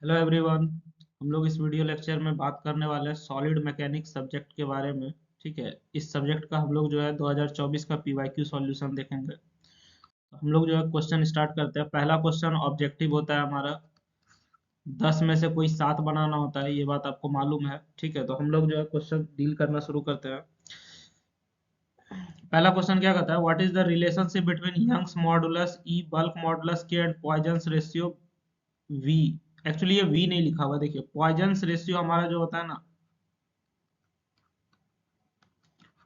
Hello everyone. हम लोग इस वीडियो लेक्चर में बात करने वाले हैं सॉलिड मैकेनिक्स सब्जेक्ट के बारे में। ठीक है, इस सब्जेक्ट का हम लोग जो है 2024 का पीवाईक्यू सॉल्यूशन देखेंगे। तो हम लोग जो है क्वेश्चन स्टार्ट करते हैं। पहला क्वेश्चन ऑब्जेक्टिव होता है हमारा 10 में से कोई 7 बनाना होता है, ये बात आपको मालूम है। ठीक है, तो हम लोग जो है क्वेश्चन डील करना शुरू करते हैं। पहला क्वेश्चन क्या कहता है, what is the relationship between Young's modulus E bulk modulus K and Poisson's ratio V. Actually ये वी नहीं लिखा हुआ, देखिए पॉइजन्स रेशियो हमारा जो होता है ना,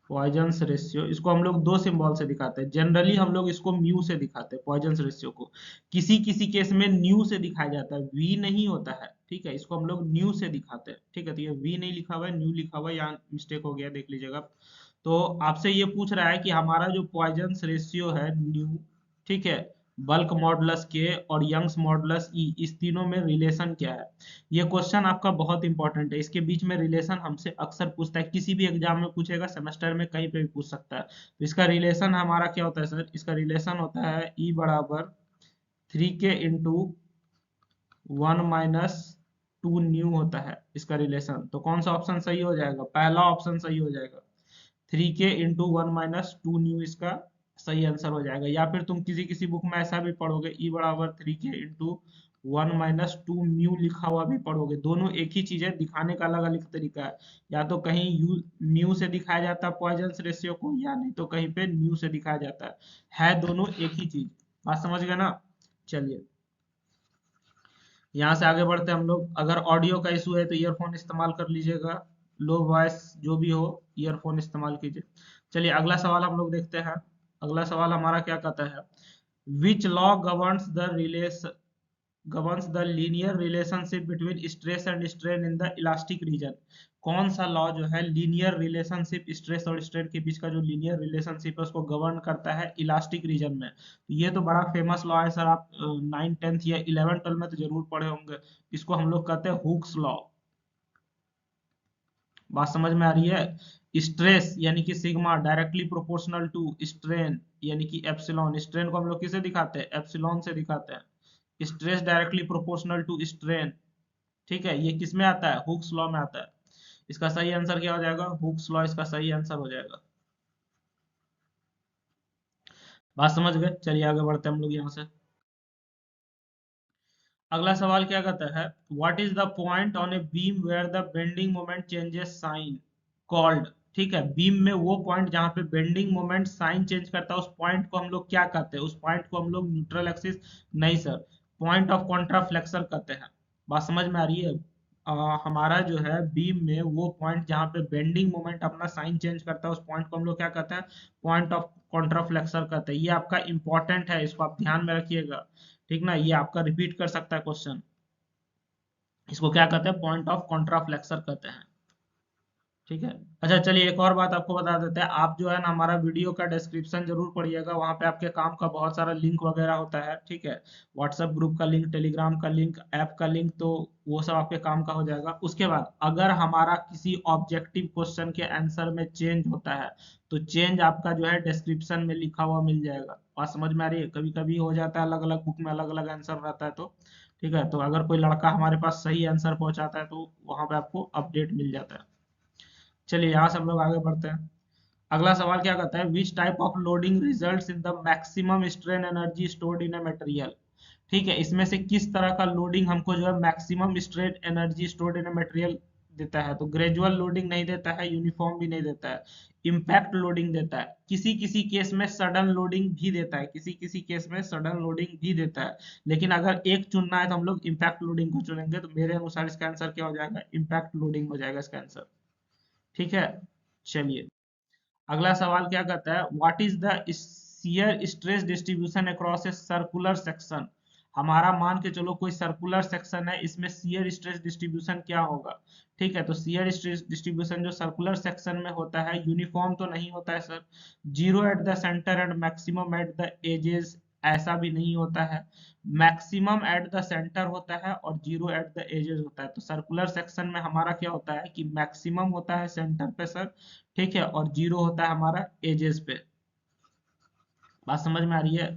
पॉइजन्स रेशियो इसको हम लोग दो सिंबल से दिखाते हैं। जनरली हम लोग इसको म्यू से दिखाते हैं पॉइजन्स रेशियो को। किसी किसी केस में न्यू से दिखाया जाता है, वी नहीं होता है। ठीक है, इसको हम लोग न्यू से दिखाते हैं। ठीक है, तो ये वी नहीं लिखा हुआ है, न्यू लिखा हुआ है, यहाँ मिस्टेक हो गया, देख लीजिएगा। तो आपसे ये पूछ रहा है कि हमारा जो पॉइजन्स रेशियो है न्यू, ठीक है, बल्क मॉडुलस के और यंग्स मॉडुलस ई, इस तीनों में रिलेशन क्या है। ये क्वेश्चन आपका बहुत इंपॉर्टेंट है। इसके बीच में रिलेशन हमसे अक्सर पूछता है, किसी भी एग्जाम में पूछेगा, सेमेस्टर में कहीं पे भी पूछ सकता है। तो इसका रिलेशन हमारा क्या होता है सर, इसका रिलेशन होता है ई बराबर 3k × 1 - 2 न्यू होता है इसका रिलेशन। तो कौन सा ऑप्शन सही हो जाएगा, पहला ऑप्शन सही हो जाएगा। 3k × 1 - 2 न्यू इसका सही आंसर हो जाएगा। या फिर तुम किसी किसी बुक में ऐसा भी पढ़ोगे, ई बराबर 3k × 1 - 2 म्यू लिखा हुआ भी पढ़ोगे। दोनों एक ही चीज है, दिखाने का अलग अलग तरीका है। या तो कहीं यू म्यू से दिखाया जाता है पॉइजन्स रेशियो को, या नहीं तो कहीं पे न्यू से दिखाया जाता है दोनों एक ही चीज। बात समझ गए ना। चलिए, यहाँ से आगे बढ़ते हैं हम लोग। अगर ऑडियो का इशू है तो ईयरफोन इस्तेमाल कर लीजिएगा, लो वॉइस जो भी हो ईयरफोन इस्तेमाल कीजिए। चलिए अगला सवाल हम लोग देखते हैं। अगला सवाल हमारा क्या कहता है, which law governs the linear relationship between stress and strain in the elastic region। कौन सा लॉ जो है लीनियर रिलेशनशिप, स्ट्रेस और स्ट्रेन के बीच का जो लीनियर रिलेशनशिप है उसको गवर्न करता है इलास्टिक रीजन में। तो ये तो बड़ा फेमस लॉ है सर, आप 9 10th या 11 12 में तो जरूर पढ़े होंगे। इसको हम लोग कहते हैं हुक्स लॉ। बात समझ में आ रही है। स्ट्रेस यानी कि sigma directly proportional to strain यानी कि एप्सिलॉन। स्ट्रेन को हम लोग किसे दिखाते हैं, एप्सिलॉन से दिखाते हैं। Stress directly proportional to strain. ठीक है, ये किस में आता है, हुक्स लॉ में आता है। इसका सही आंसर क्या हो जाएगा, हुक्स लॉ इसका सही आंसर हो जाएगा। बात समझ गए, चलिए आगे बढ़ते हैं हम लोग यहाँ से। अगला सवाल क्या कहता है, what is the point on a beam where the bending moment changes sign called. ठीक है, बीम में वो पॉइंट जहां पे बेंडिंग मोमेंट साइन चेंज करता है, उस पॉइंट को हम लोग क्या कहते हैं, उस पॉइंट को हम लोग न्यूट्रल एक्सिस नहीं सर, पॉइंट ऑफ कॉन्ट्राफ्लेक्सर कहते हैं। बात समझ में आ रही है। हमारा जो है बीम में वो पॉइंट जहां पे बेंडिंग मोमेंट अपना साइन चेंज करता है, उस पॉइंट को हम लोग क्या कहते हैं, पॉइंट ऑफ कॉन्ट्राफ्लेक्सर कहते हैं। ये आपका इंपॉर्टेंट है, इसको आप ध्यान में रखिएगा। ठीक ना, ये आपका रिपीट कर सकता है क्वेश्चन। इसको क्या कहते हैं, पॉइंट ऑफ कॉन्ट्राफ्लेक्सर कहते हैं। ठीक है। अच्छा चलिए, एक और बात आपको बता देते हैं। आप जो है ना हमारा वीडियो का डिस्क्रिप्शन जरूर पढ़िएगा, वहां पे आपके काम का बहुत सारा लिंक वगैरह होता है। ठीक है, व्हाट्सएप ग्रुप का लिंक, टेलीग्राम का लिंक, ऐप का लिंक, तो वो सब आपके काम का हो जाएगा। उसके बाद अगर हमारा किसी ऑब्जेक्टिव क्वेश्चन के आंसर में चेंज होता है, तो चेंज आपका जो है डिस्क्रिप्शन में लिखा हुआ मिल जाएगा। बात समझ में आ रही है। कभी कभी हो जाता है, अलग अलग बुक में अलग अलग आंसर रहता है, तो ठीक है, तो अगर कोई लड़का हमारे पास सही आंसर पहुंचाता है तो वहां पे आपको अपडेट मिल जाता है। चलिए यहाँ से हम लोग आगे बढ़ते हैं। अगला सवाल क्या कहता है, which type of loading results in the maximum strain energy stored in a material. ठीक है, इसमें से किस तरह का लोडिंग हमको जो है maximum strain energy stored in a material देता है। तो ग्रेजुअल लोडिंग नहीं देता है, यूनिफॉर्म भी नहीं देता है, इम्पैक्ट लोडिंग देता है। किसी किसी केस में सडन लोडिंग भी देता है, किसी किसी केस में सडन लोडिंग भी देता है। लेकिन अगर एक चुनना है तो हम लोग इम्पैक्ट लोडिंग को चुनेंगे। तो मेरे अनुसार इसका आंसर क्या हो जाएगा, इम्पैक्ट लोडिंग हो जाएगा इसका आंसर। ठीक है, चलिए अगला सवाल क्या कहता है, what is the shear stress distribution across a circular section. हमारा मान के चलो कोई सर्कुलर सेक्शन है, इसमें शियर स्ट्रेस डिस्ट्रीब्यूशन क्या होगा। ठीक है, तो शियर स्ट्रेस डिस्ट्रीब्यूशन जो सर्कुलर सेक्शन में होता है, यूनिफॉर्म तो नहीं होता है sir. Zero at the centre and maximum at the edges, ऐसा भी नहीं होता है। मैक्सिमम एट द सेंटर होता है और जीरो एट द एजेस होता है। तो सर्कुलर सेक्शन में हमारा क्या होता है कि मैक्सिमम होता है सेंटर पे सर, ठीक है, और जीरो होता है हमारा एजेस पे। बात समझ में आ रही है।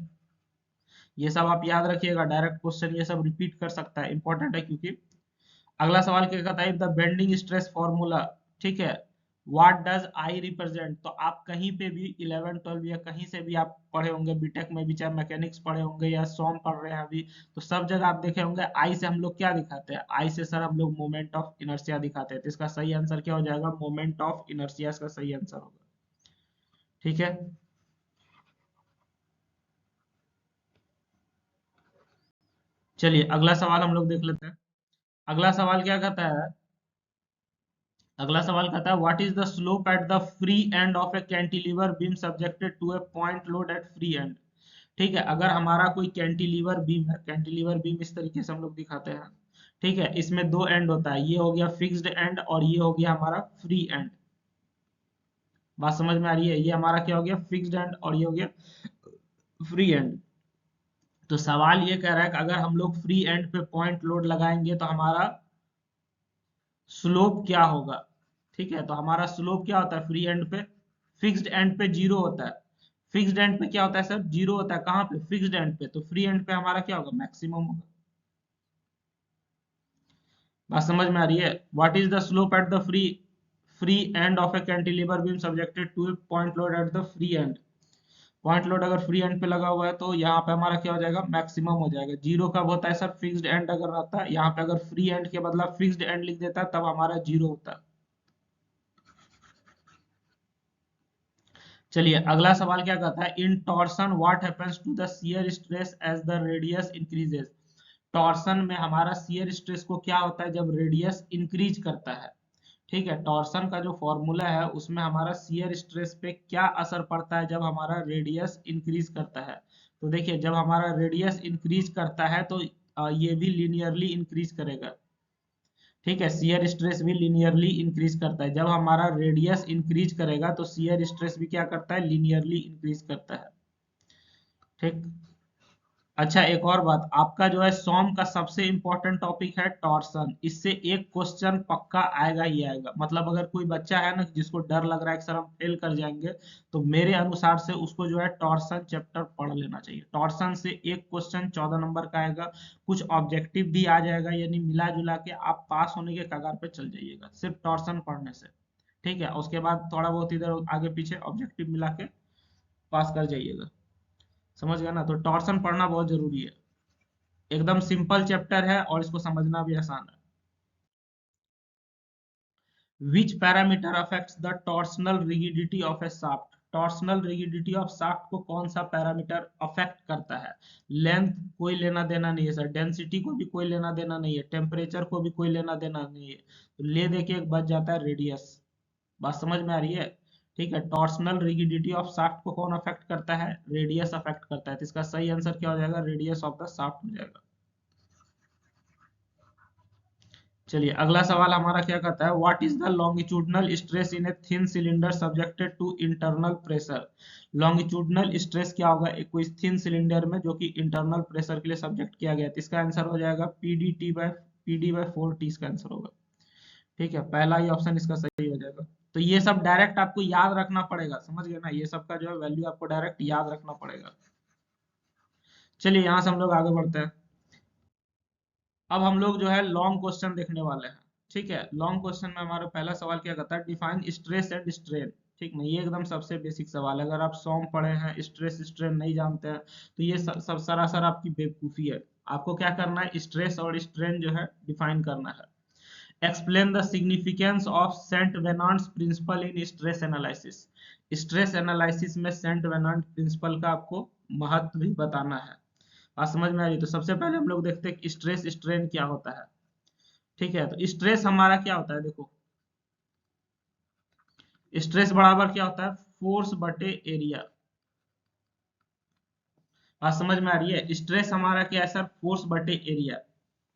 ये सब आप याद रखिएगा, डायरेक्ट क्वेश्चन ये सब रिपीट कर सकता है, इंपॉर्टेंट है क्योंकि। अगला सवाल क्या कहता है, द बेंडिंग स्ट्रेस फॉर्मूला, ठीक है, व्हाट डज आई रिप्रेजेंट। तो आप कहीं पे भी 11 12 या कहीं से भी आप पढ़े होंगे, बीटेक में भी चाहे मैकेनिक्स पढ़े होंगे या सॉम पढ़ रहे हैं अभी, तो सब जगह आप देखे होंगे आई से हम लोग क्या दिखाते हैं, आई से सर हम लोग मोमेंट ऑफ इनर्शिया दिखाते हैं। तो इसका सही आंसर क्या हो जाएगा, मोमेंट ऑफ इनर्शिया इसका सही आंसर होगा। ठीक है, चलिए अगला सवाल हम लोग देख लेते हैं। अगला सवाल क्या कहता है, अगला सवाल कहता है what is the slope at the free end of a cantilever beam subjected to a point load at free end. ठीक है, अगर हमारा कोई कैंटिलीवर बीम है, कैंटिलीवर बीम इस तरीके से हम लोग दिखाते हैं। ठीक है, इसमें दो एंड होता है, ये हो गया फिक्स्ड एंड और ये हो गया हमारा फ्री एंड। बात समझ में आ रही है, ये हमारा क्या हो गया, फिक्स्ड एंड और ये हो गया फ्री एंड। तो सवाल ये कह रहा है कि अगर हम लोग फ्री एंड पे पॉइंट लोड लगाएंगे तो हमारा स्लोप क्या होगा। ठीक है, तो हमारा स्लोप क्या होता है फ्री एंड पे, फिक्स्ड एंड पे जीरो होता है। फिक्स्ड एंड पे क्या होता है सर, जीरो होता है, कहाँ पे, फिक्स्ड एंड पे। तो फ्री एंड पे हमारा क्या होगा, मैक्सिमम होगा। बात समझ में आ रही है, what is the slope at the free free end of a cantilever beam subjected to a point load at the free end. Point load अगर फ्री एंड पे लगा हुआ है तो यहाँ पे हमारा क्या हो जाएगा, मैक्सिमम हो जाएगा। जीरो कब होता है सर, फिक्स्ड एंड अगर रहता है, यहाँ पे अगर फ्री एंड के बदला फिक्स्ड एंड लिख देता है तब हमारा जीरो होता है। चलिए अगला सवाल क्या कहता है, in torsion what happens to the shear stress as the radius increases. Torsion में हमारा शियर स्ट्रेस को क्या होता है जब रेडियस इंक्रीज करता है। ठीक है, टॉर्सन का जो फॉर्मूला है उसमें हमारा शियर स्ट्रेस पे क्या असर पड़ता है जब हमारा रेडियस इंक्रीज करता है। तो देखिए जब हमारा रेडियस इंक्रीज करता है तो ये भी लिनियरली इंक्रीज करेगा। ठीक है, शियर स्ट्रेस भी लिनियरली इंक्रीज करता है, जब हमारा रेडियस इंक्रीज करेगा तो शियर स्ट्रेस भी क्या करता है, लिनियरली इंक्रीज करता है। ठीक, अच्छा एक और बात, आपका जो है सॉम का सबसे इंपॉर्टेंट टॉपिक है टॉर्सन। इससे एक क्वेश्चन पक्का आएगा ही आएगा। मतलब अगर कोई बच्चा है ना जिसको डर लग रहा है कि सर हम फेल कर जाएंगे, तो मेरे अनुसार से उसको जो है टॉर्सन चैप्टर पढ़ लेना चाहिए। टॉर्सन से एक क्वेश्चन 14 नंबर का आएगा, कुछ ऑब्जेक्टिव भी आ जाएगा, यानी मिला जुला के आप पास होने के कगार पे चल जाइएगा सिर्फ टॉर्सन पढ़ने से। ठीक है, उसके बाद थोड़ा बहुत इधर आगे पीछे ऑब्जेक्टिव मिला के पास कर जाइएगा। समझ गया ना, तो टॉर्सन पढ़ना बहुत जरूरी है। एकदम सिंपल चैप्टर है और इसको समझना भी आसान है। Which parameter affects the torsional rigidity of a shaft. Torsional rigidity of shaft को कौन सा पैरामीटर अफेक्ट करता है। लेंथ कोई लेना देना नहीं है सर, डेंसिटी को भी कोई लेना देना नहीं है, टेम्परेचर को भी कोई लेना देना नहीं है, तो ले दे के एक बच जाता है रेडियस। बात समझ में आ रही है। ठीक है, टॉर्सनल रिगिडिटी ऑफ शाफ्ट को कौन अफेक्ट करता है, रेडियस अफेक्ट करता है। तो इसका सही आंसर क्या हो जाएगा, रेडियस ऑफ द शाफ्ट हो जाएगा। चलिए अगला सवाल हमारा क्या कहता है, what is the longitudinal stress in a thin cylinder subjected to internal pressure. Longitudinal stress क्या होगा एक कोई थिन सिलेंडर में जो कि इंटरनल प्रेशर के लिए सब्जेक्ट किया गया है। तो इसका आंसर हो जाएगा पी डी बाई 4 टी इसका आंसर होगा। ठीक है, पहला ही ऑप्शन इसका सही हो जाएगा। तो ये सब डायरेक्ट आपको याद रखना पड़ेगा, समझ गए ना, ये सब का जो है वैल्यू आपको डायरेक्ट याद रखना पड़ेगा। चलिए यहाँ से हम लोग आगे बढ़ते हैं। अब हम लोग जो है लॉन्ग क्वेश्चन देखने वाले हैं। ठीक है, लॉन्ग क्वेश्चन में हमारा पहला सवाल क्या कहता है, डिफाइन स्ट्रेस एंड स्ट्रेन। ठीक ना, ये एकदम सबसे बेसिक सवाल है। अगर आप सॉम पढ़े हैं, स्ट्रेस स्ट्रेन नहीं जानते हैं, तो ये सब सरासर आपकी बेवकूफी है। आपको क्या करना है, स्ट्रेस और स्ट्रेन जो है डिफाइन करना है। Explain the significance of Saint Venant's principle in stress analysis. Stress analysis में सेंट वेनांट प्रिंसिपल का आपको महत्व भी बताना है। बात समझ में आ रही है? तो सबसे पहले हम लोग देखते हैं कि स्ट्रेस स्ट्रेन क्या होता है। ठीक है, तो स्ट्रेस हमारा क्या होता है, देखो स्ट्रेस बराबर क्या होता है, फोर्स बटे एरिया। बात समझ में आ रही है, स्ट्रेस हमारा क्या है सर, फोर्स बटे एरिया।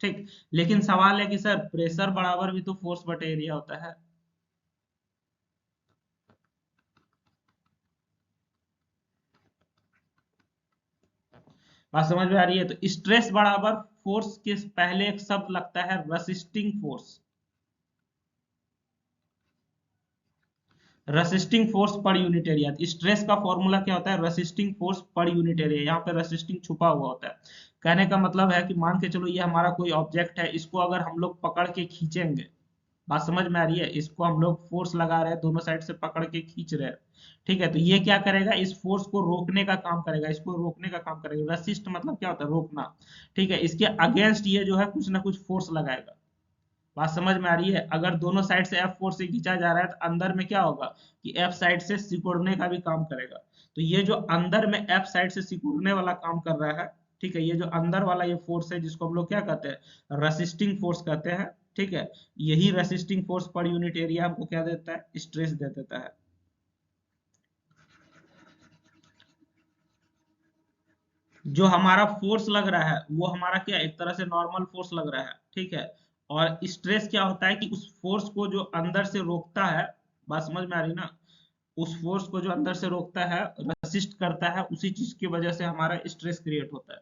ठीक, लेकिन सवाल है कि सर प्रेशर बराबर भी तो फोर्स बटे एरिया होता है। बात समझ में आ रही है, तो स्ट्रेस बराबर फोर्स के पहले एक शब्द लगता है रेसिस्टिंग फोर्स। रेसिस्टिंग फोर्स पर यूनिट एरिया। स्ट्रेस का फॉर्मूला क्या होता है? रेसिस्टिंग फोर्स पर यूनिट एरिया। यहाँ पे रेसिस्टिंग छुपा हुआ होता है। कहने का मतलब है कि मान के चलो ये हमारा कोई ऑब्जेक्ट है, इसको अगर हम लोग पकड़ के खींचेंगे, बात समझ में आ रही है? इसको हम लोग फोर्स लगा रहे हैं, दोनों साइड से पकड़ के खींच रहे हैं, ठीक है, तो ये क्या करेगा? इस फोर्स को रोकने का काम करेगा, इसको रोकने का काम करेगा। रेसिस्ट मतलब क्या होता है? रोकना, ठीक है। इसके अगेंस्ट ये जो है कुछ ना कुछ फोर्स लगाएगा। बात समझ में आ रही है? अगर दोनों साइड से एफ फोर्स से खींचा जा रहा है तो अंदर में क्या होगा कि एफ साइड से सिकुड़ने का भी काम करेगा। तो ये जो अंदर में एफ साइड से सिकुड़ने वाला काम कर रहा है, ठीक है, ये जो अंदर वाला ये फोर्स है जिसको हम लोग क्या कहते हैं? रेसिस्टिंग फोर्स कहते हैं, ठीक है। यही रेसिस्टिंग फोर्स पर यूनिट एरिया हमको क्या देता है? स्ट्रेस दे देता है। जो हमारा फोर्स लग रहा है वो हमारा क्या, एक तरह से नॉर्मल फोर्स लग रहा है, ठीक है। और स्ट्रेस क्या होता है कि उस फोर्स को जो अंदर से रोकता है, बात समझ में आ रही ना? उस फोर्स को जो अंदर से रोकता है, रेसिस्ट करता है, उसी चीज की वजह से हमारा स्ट्रेस क्रिएट होता है।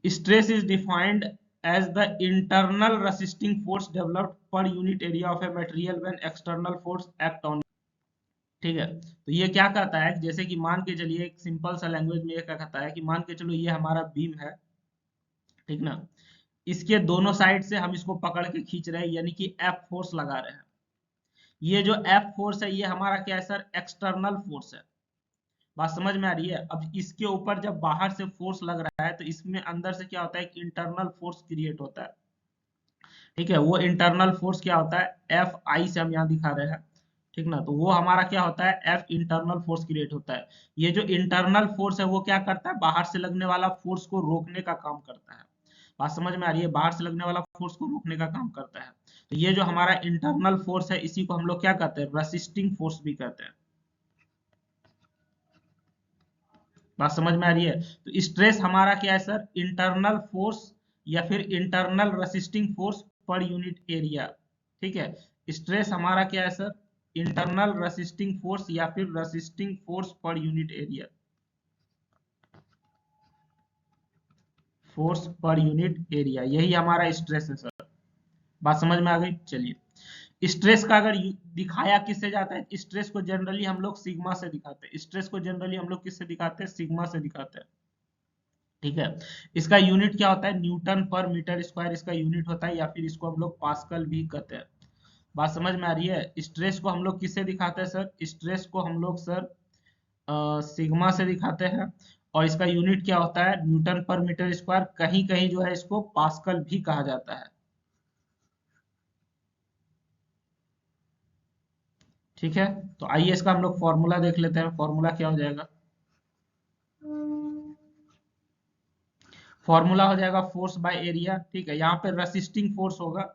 Stress is defined as the internal resisting force developed per unit area of a material when external force act on, ठीक है। तो ये क्या कहता है, जैसे कि मान के चलिए एक सिंपल सा लैंग्वेज में ये क्या कहता है कि मान के चलो ये हमारा बीम है, ठीक ना। इसके दोनों साइड से हम इसको पकड़ के खींच रहे हैं, यानी कि एफ फोर्स लगा रहे हैं। ये जो एफ फोर्स है ये हमारा क्या है सर? एक्सटर्नल फोर्स है। बात समझ में आ रही है? अब इसके ऊपर जब बाहर से फोर्स लग रहा है तो इसमें अंदर से क्या होता है? एक इंटरनल फोर्स क्रिएट होता है, ठीक है। वो इंटरनल फोर्स क्या होता है? एफ आई से हम यहाँ दिखा रहे हैं, ठीक ना। तो वो हमारा क्या होता है? एफ इंटरनल फोर्स क्रिएट होता है। ये जो इंटरनल फोर्स है वो क्या करता है? बाहर से लगने वाला फोर्स को रोकने का काम करता है। बात समझ में आ रही है? बाहर से लगने वाला फोर्स को रोकने का काम करता है। तो ये जो हमारा इंटरनल फोर्स है इसी को हम लोग क्या कहते हैं? रेसिस्टिंग फोर्स भी कहते हैं। बात समझ में आ रही है? तो स्ट्रेस हमारा क्या है सर? इंटरनल फोर्स या फिर इंटरनल रेसिस्टिंग फोर्स पर यूनिट एरिया, ठीक है। स्ट्रेस हमारा क्या है सर? इंटरनल रेसिस्टिंग फोर्स या फिर रेसिस्टिंग फोर्स पर यूनिट एरिया, फोर्स पर यूनिट एरिया, यही हमारा स्ट्रेस है सर। बात समझ में आ गई? चलिए, स्ट्रेस का अगर दिखाया किससे जाता है? स्ट्रेस को जनरली हम लोग सिग्मा से दिखाते हैं। स्ट्रेस को जनरली हम लोग किससे दिखाते हैं? सिग्मा से दिखाते हैं, ठीक है। इसका यूनिट क्या होता है? न्यूटन पर मीटर स्क्वायर इसका यूनिट होता है, या फिर इसको हम लोग पास्कल भी कहते हैं। बात समझ में आ रही है? स्ट्रेस को हम लोग किससे दिखाते हैं सर? स्ट्रेस को हम लोग सर सिग्मा से दिखाते हैं। और इसका यूनिट क्या होता है? न्यूटन पर मीटर स्क्वायर। कहीं कहीं जो है इसको पास्कल भी कहा जाता है, ठीक है। तो आइए इसका हम लोग फॉर्मूला देख लेते हैं। फॉर्मूला क्या हो जाएगा? फॉर्मूला हो जाएगा फोर्स बाय एरिया, ठीक है। यहाँ पे रेसिस्टिंग फोर्स होगा,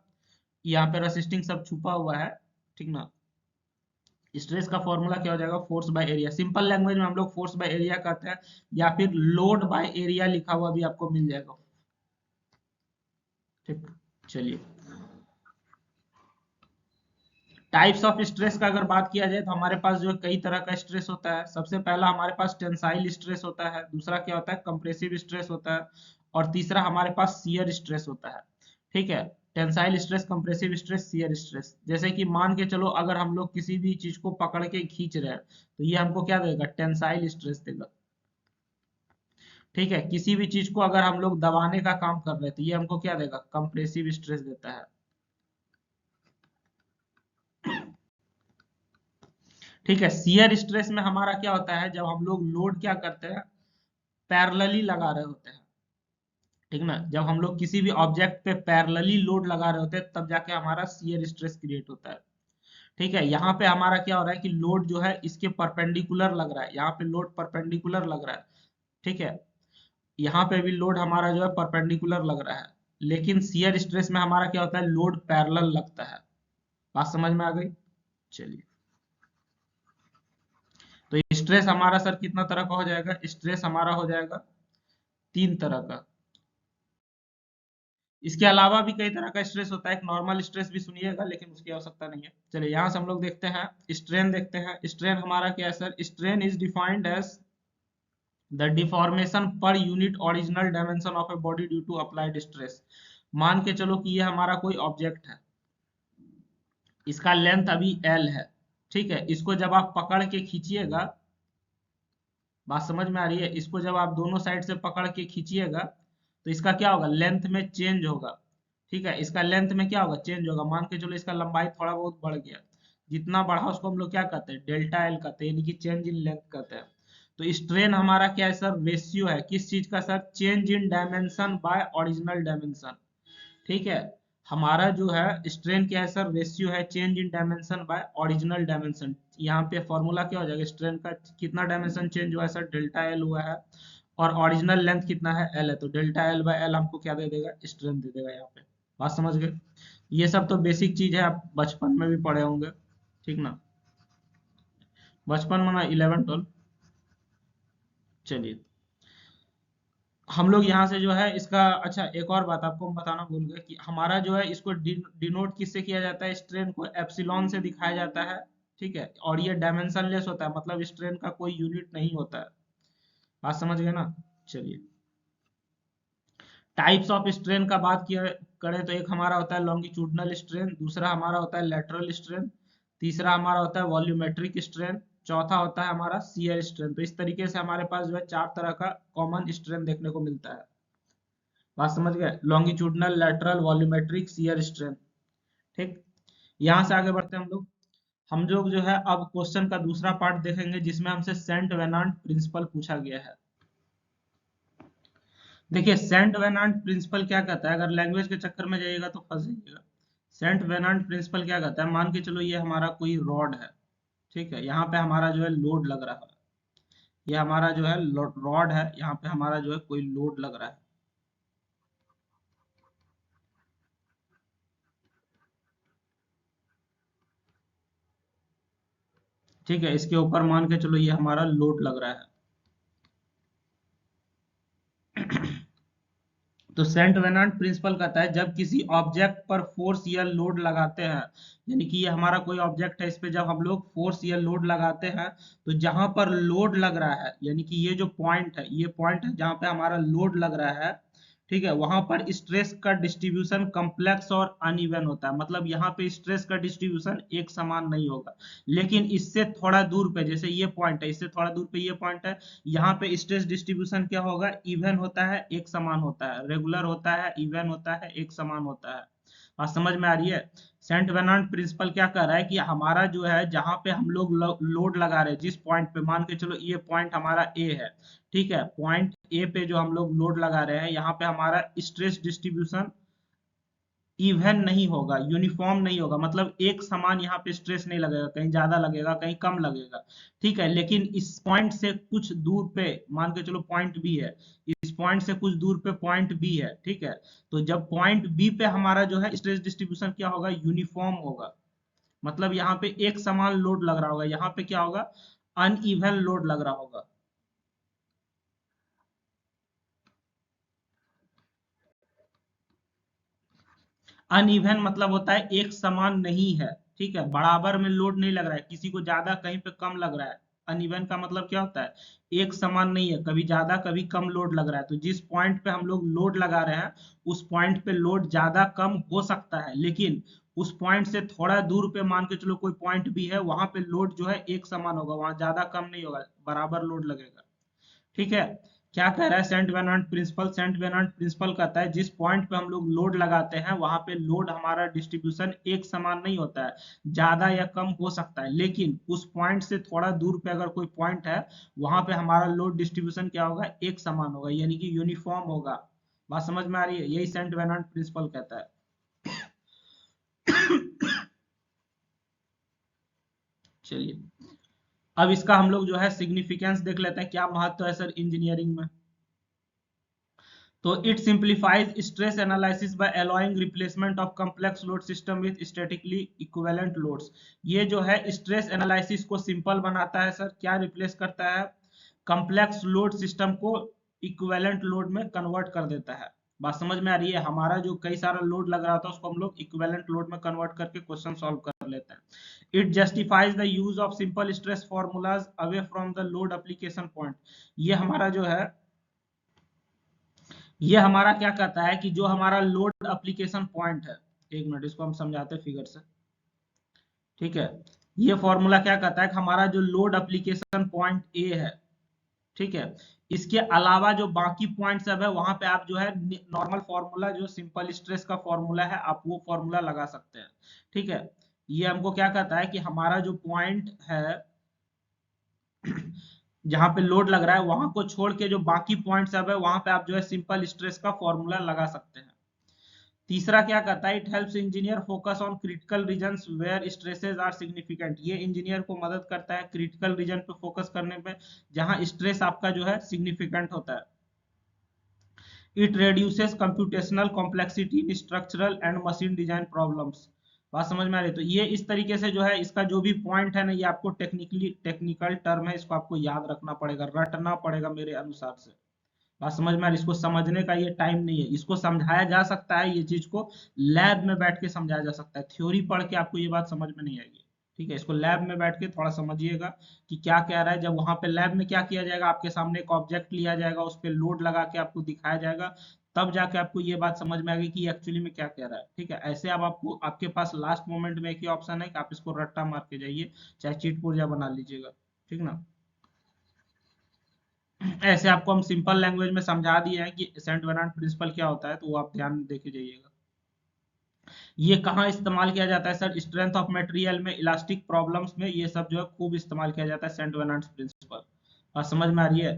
यहाँ पे रेसिस्टिंग सब छुपा हुआ है, ठीक ना। स्ट्रेस का फॉर्मूला क्या हो जाएगा? Force by area. Simple language में हम लोग फोर्स बाय एरिया कहते हैं, या फिर लोड बाय एरिया लिखा हुआ भी आपको मिल जाएगा, ठीक। चलिए, टाइप्स ऑफ स्ट्रेस का अगर बात किया जाए तो हमारे पास जो है कई तरह का स्ट्रेस होता है। सबसे पहला हमारे पास टेंसाइल स्ट्रेस होता है, दूसरा क्या होता है? कंप्रेसिव स्ट्रेस होता है, और तीसरा हमारे पास शियर स्ट्रेस होता है, ठीक है। Tensile stress, compressive stress, shear stress. जैसे कि मान के चलो अगर हम लोग किसी भी चीज को पकड़ के खींच रहे हैं तो ये हमको क्या देगा? टेंसाइल स्ट्रेस देगा, ठीक है। किसी भी चीज को अगर हम लोग दबाने का काम कर रहे हैं तो ये हमको क्या देगा? कंप्रेसिव स्ट्रेस देता है, ठीक है। शियर स्ट्रेस में हमारा क्या होता है? जब हम लोग लोड क्या करते हैं? पैरेलली लगा रहे होते हैं, ठीक ना। जब हम लोग किसी भी ऑब्जेक्ट पे पैरेलली लोड लगा रहे होते हैं तब जाके हमारा शियर स्ट्रेस क्रिएट होता है, ठीक है। यहाँ पे हमारा क्या हो रहा है कि लोड जो है इसके परपेंडिकुलर लग रहा है, यहाँ पे लोड परपेंडिकुलर लग रहा है, ठीक है। यहाँ पे भी लोड हमारा जो है परपेंडिकुलर लग रहा है, लेकिन शियर स्ट्रेस में हमारा क्या होता है? लोड पैरेलल लगता है। बात समझ में आ गई? चलिए, तो स्ट्रेस हमारा सर कितना तरह का हो जाएगा? स्ट्रेस हमारा हो जाएगा तीन तरह का। इसके अलावा भी कई तरह का स्ट्रेस होता है। एक नॉर्मल स्ट्रेस भी सुनिएगा, लेकिन उसकी आवश्यकता नहीं है। चलिए, यहाँ से हम लोग देखते हैं स्ट्रेन देखते हैं। स्ट्रेन हमारा क्या है sir? Strain is defined as the deformation per unit original dimension of a body due to applied stress. मान के चलो कि ये हमारा कोई ऑब्जेक्ट है, इसका लेंथ अभी L है, ठीक है। इसको जब आप पकड़ के खींचिएगा, बात समझ में आ रही है, इसको जब आप दोनों साइड से पकड़ के खींचिएगा तो इसका क्या होगा, लेंथ में चेंज होगा, ठीक है। इसका लेंथ में क्या होगा, चेंज होगा। मान के चलो इसका लंबाई थोड़ा बहुत बढ़ गया, जितना बढ़ा उसको हम लोग क्या कहते हैं, डेल्टा एल कहते हैं, यानी कि चेंज इन लेंथ कहते हैं। तो स्ट्रेन हमारा क्या है सर, रेशियो है किस चीज का sir, change in dimension by original dimension, ठीक है। हमारा जो है स्ट्रेन क्या है सर, रेशियो है change in dimension by original dimension. यहाँ पे फॉर्मूला क्या हो जाएगा, स्ट्रेन का कितना डायमेंशन चेंज हुआ है सर, डेल्टा एल हुआ है, और ओरिजिनल लेंथ कितना है, एल है, तो डेल्टा एल बाय एल हमको क्या दे देगा, स्ट्रेन दे देगा यहाँ पे। बात समझ गए। ये सब तो बेसिक चीज है, आप बचपन में भी पढ़े होंगे, ठीक ना, बचपन में ना 11 12। चलिए, हम लोग यहाँ से जो है इसका, अच्छा एक और बात आपको हम बताना भूल गए कि हमारा जो है इसको डिनोट किससे किया जाता है, स्ट्रेन को एप्सिलॉन से दिखाया जाता है, ठीक है। और ये डायमेंशनलेस होता है, मतलब स्ट्रेन का कोई यूनिट नहीं होता है। बात समझ गए ना। चलिए, टाइप्स ऑफ स्ट्रेन का बात किया करें तो एक हमारा होता है लॉन्गिट्यूडनल स्ट्रेन, दूसरा हमारा होता है लेटरल स्ट्रेन, तीसरा हमारा होता है वॉल्यूमेट्रिक स्ट्रेन, चौथा होता है हमारा शियर स्ट्रेन। तो इस तरीके से हमारे पास जो है 4 तरह का कॉमन स्ट्रेन देखने को मिलता है। बात समझ गए, longitudinal, lateral, volumetric, shear strain, ठीक। यहाँ से आगे बढ़ते हैं हम लोग। हम लोग जो है अब क्वेश्चन का दूसरा पार्ट देखेंगे जिसमें हमसे सेंट वेनांट प्रिंसिपल पूछा गया है। देखिए, सेंट वेनांट प्रिंसिपल क्या कहता है, अगर लैंग्वेज के चक्कर में जाइएगा तो फंस जाइएगा। सेंट वेनांट प्रिंसिपल क्या कहता है, मान के चलो ये हमारा कोई रॉड है, ठीक है। यहाँ पे हमारा जो है लोड लग रहा है, ये हमारा जो है रॉड है, यहाँ पे हमारा जो है कोई लोड लग रहा है, ठीक है। इसके ऊपर मान के चलो ये हमारा लोड लग रहा है। तो सेंट वेनांट प्रिंसिपल कहता है जब किसी ऑब्जेक्ट पर फोर्स या लोड लगाते हैं, यानी कि ये हमारा कोई ऑब्जेक्ट है, इस पे जब हम लोग फोर्स या लोड लगाते हैं, तो जहां पर लोड लग रहा है, यानी कि ये जो पॉइंट है, ये पॉइंट है जहां पे हमारा लोड लग रहा है, ठीक है, वहां पर स्ट्रेस का डिस्ट्रीब्यूशन कम्प्लेक्स और अनइवन होता है। मतलब यहाँ पे स्ट्रेस का डिस्ट्रीब्यूशन एक समान नहीं होगा। लेकिन इससे थोड़ा दूर पे, जैसे ये पॉइंट है, इससे थोड़ा दूर पे ये पॉइंट है, यहाँ पे स्ट्रेस डिस्ट्रीब्यूशन क्या होगा, इवन होता है, एक समान होता है, रेगुलर होता है, इवन होता है, एक समान होता है। बात समझ में आ रही है। सेंट वेनांट प्रिंसिपल क्या कर रहा है कि हमारा जो है जहां पे हम लोग लोड लगा रहे हैं, जिस पॉइंट पे, मान के चलो ये पॉइंट हमारा ए है, ठीक है, पॉइंट ए पे जो हम लोग लोड लगा रहे हैं, यहाँ पे हमारा स्ट्रेस डिस्ट्रीब्यूशन इवन नहीं होगा, यूनिफॉर्म नहीं होगा, मतलब एक समान यहाँ पे स्ट्रेस नहीं लगेगा, कहीं ज्यादा लगेगा, कहीं कम लगेगा, ठीक है। लेकिन इस पॉइंट से कुछ दूर पे, मान के चलो पॉइंट बी है, इस पॉइंट से कुछ दूर पे पॉइंट बी है, ठीक है। तो जब पॉइंट बी पे हमारा जो है स्ट्रेस डिस्ट्रीब्यूशन क्या होगा, यूनिफॉर्म होगा, मतलब यहाँ पे एक समान लोड लग रहा होगा, यहाँ पे क्या होगा, अनइवन लोड लग रहा होगा। अनइवन मतलब होता है एक समान नहीं है, ठीक है, बराबर में लोड नहीं लग रहा है, किसी को ज्यादा कहीं पे कम लग रहा है। अनइवन का मतलब क्या होता है, एक समान नहीं है, कभी ज्यादा कभी कम लोड लग रहा है। तो जिस पॉइंट पे हम लोग लोड लगा रहे हैं, उस पॉइंट पे लोड ज्यादा कम हो सकता है, लेकिन उस पॉइंट से थोड़ा दूर पे मान के चलो कोई पॉइंट भी है, वहां पे लोड जो है एक समान होगा, वहां ज्यादा कम नहीं होगा, बराबर लोड लगेगा, ठीक है। क्या कह रहा है Saint Venant principal, Saint Venant principal कहता है जिस पॉइंट पे हम लोग लोड लगाते हैं, वहां पे लोड हमारा डिस्ट्रीब्यूशन एक समान नहीं होता है, ज्यादा या कम हो सकता है, लेकिन उस पॉइंट से थोड़ा दूर पे अगर कोई पॉइंट है, वहां पे हमारा लोड डिस्ट्रीब्यूशन क्या होगा, एक समान होगा, यानी कि यूनिफॉर्म होगा। बात समझ में आ रही है, यही सेंट वेनांट प्रिंसिपल कहता है। चलिए, अब इसका हम लोग जो है सिग्निफिकेंस देख लेते हैं, क्या महत्व है सर इंजीनियरिंग में। तो it simplifies stress analysis bye allowing replacement of complex load system with statically equivalent loads. ये जो है स्ट्रेस एनालिसिस को सिंपल बनाता है सर, क्या रिप्लेस करता है, कॉम्प्लेक्स लोड सिस्टम को इक्विवेलेंट लोड में कन्वर्ट कर देता है। बात समझ में आ रही है, हमारा जो कई सारा लोड लग रहा था उसको हम लोग इक्विवेलेंट लोड में कन्वर्ट करके क्वेश्चन सॉल्व कर लेते हैं। It justifies the use of simple stress formulas away from the load application point. ये हमारा जो है, ये हमारा क्या कहता है कि जो हमारा लोड एप्लीकेशन पॉइंट है, एक मिनट इसको हम समझाते हैं फिगर से। ठीक है, ये फॉर्मूला क्या कहता है कि हमारा जो लोड एप्लीकेशन पॉइंट ए है, ठीक है, इसके अलावा जो बाकी पॉइंट सब है वहां पे आप जो है नॉर्मल फॉर्मूला जो सिंपल स्ट्रेस का फॉर्मूला है आप वो फॉर्मूला लगा सकते हैं। ठीक है, ये हमको क्या कहता है कि हमारा जो पॉइंट है जहां पे लोड लग रहा है वहां को छोड़ के जो बाकी पॉइंट सब है वहां पे आप जो है सिंपल स्ट्रेस का फॉर्मूला लगा सकते हैं। तीसरा क्या कहता है, it helps engineer focus on critical regions where stresses are significant. ये इंजीनियर को मदद करता है क्रिटिकल रीजन पे फोकस करने पे जहां स्ट्रेस आपका जो है सिग्निफिकेंट होता है। It reduces computational complexity in structural and machine design problems। बात समझ में आ रही है? तो ये इस तरीके से जो है इसका जो भी पॉइंट है ना ये आपको टेक्निकल टर्म है, इसको आपको याद रखना पड़ेगा, रटना पड़ेगा मेरे अनुसार से। बात समझ में आ रही है? इसको समझने का ये टाइम नहीं है, इसको समझाया जा सकता है, ये चीज को लैब में बैठ के समझाया जा सकता है, थ्योरी पढ़ के आपको ये बात समझ में नहीं आएगी। ठीक है, इसको लैब में बैठ के थोड़ा समझिएगा कि क्या कह रहा है। जब वहां पे लैब में क्या किया जाएगा, आपके सामने एक ऑब्जेक्ट लिया जाएगा, उस पर लोड लगा के आपको दिखाया जाएगा, तब जाके आपको ये बात समझ में आएगी कि एक्चुअली में क्या कह रहा है। ठीक है, ऐसे अब आपको आपके पास लास्ट मोमेंट में एक ही ऑप्शन है कि आप इसको रट्टा मार के जाइए, चाहे चीट पुर्जा बना लीजिएगा। ठीक ना, ऐसे आपको हम सिंपल लैंग्वेज में समझा दिए हैं कि सेंट वेनांट प्रिंसिपल क्या होता है, तो वो आप ध्यान देके जाइएगा। ये कहाँ इस्तेमाल किया जाता है सर? स्ट्रेंथ ऑफ मटेरियल में, इलास्टिक प्रॉब्लम्स में, ये सब जो है खूब इस्तेमाल किया जाता है सेंट वेनांट प्रिंसिपल। बात समझ में आ रही है?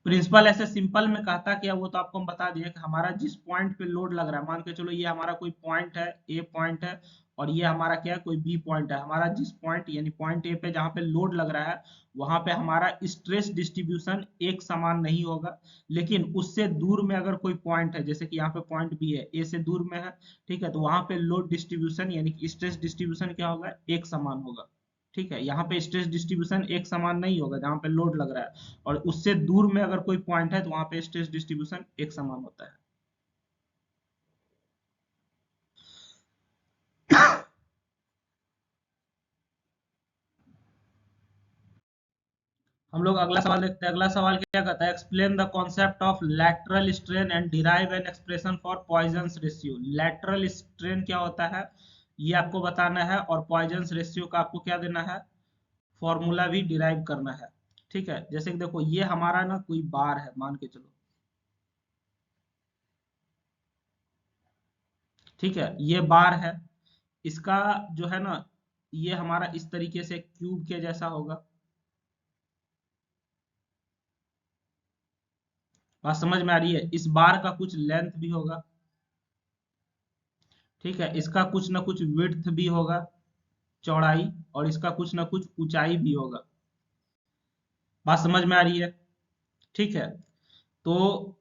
प्रिंसिपल ऐसे सिंपल में कहता क्या, वो तो आपको हम बता दिए कि हमारा जिस पॉइंट पे लोड लग रहा है, मान के चलो ये हमारा कोई पॉइंट है, ए पॉइंट है, और ये हमारा क्या है, कोई बी पॉइंट है। हमारा जिस पॉइंट यानी पॉइंट ए पे जहाँ पे लोड लग रहा है वहां पे हमारा स्ट्रेस डिस्ट्रीब्यूशन एक समान नहीं होगा। लेकिन उससे दूर में अगर कोई पॉइंट है, जैसे कि यहाँ पे पॉइंट बी है, ए से दूर में है, ठीक है, तो वहां पे लोड डिस्ट्रीब्यूशन यानी कि स्ट्रेस डिस्ट्रीब्यूशन क्या होगा, एक समान होगा। ठीक है, यहाँ पे स्ट्रेस डिस्ट्रीब्यूशन एक समान नहीं होगा जहाँ पे लोड लग रहा है, और उससे दूर में अगर कोई पॉइंट है तो वहां पे स्ट्रेस डिस्ट्रीब्यूशन एक समान होता है। हम लोग अगला सवाल देखते हैं। अगला सवाल क्या कहता है, explain the concept of lateral strain and derive an expression for Poisson ratio. Lateral strain क्या होता है ये आपको बताना है, और पॉइजन रेशियो का आपको क्या देना है, फॉर्मूला भी डिराइव करना है। ठीक है, जैसे कि देखो ये हमारा ना कोई बार है, मान के चलो, ठीक है, ये बार है, इसका जो है ना ये हमारा इस तरीके से क्यूब के जैसा होगा। बात समझ में आ रही है? इस बार का कुछ लेंथ भी होगा, ठीक है, इसका कुछ ना कुछ विड्थ भी होगा, चौड़ाई, और इसका कुछ ना कुछ ऊंचाई भी होगा। बात समझ में आ रही है? ठीक है, तो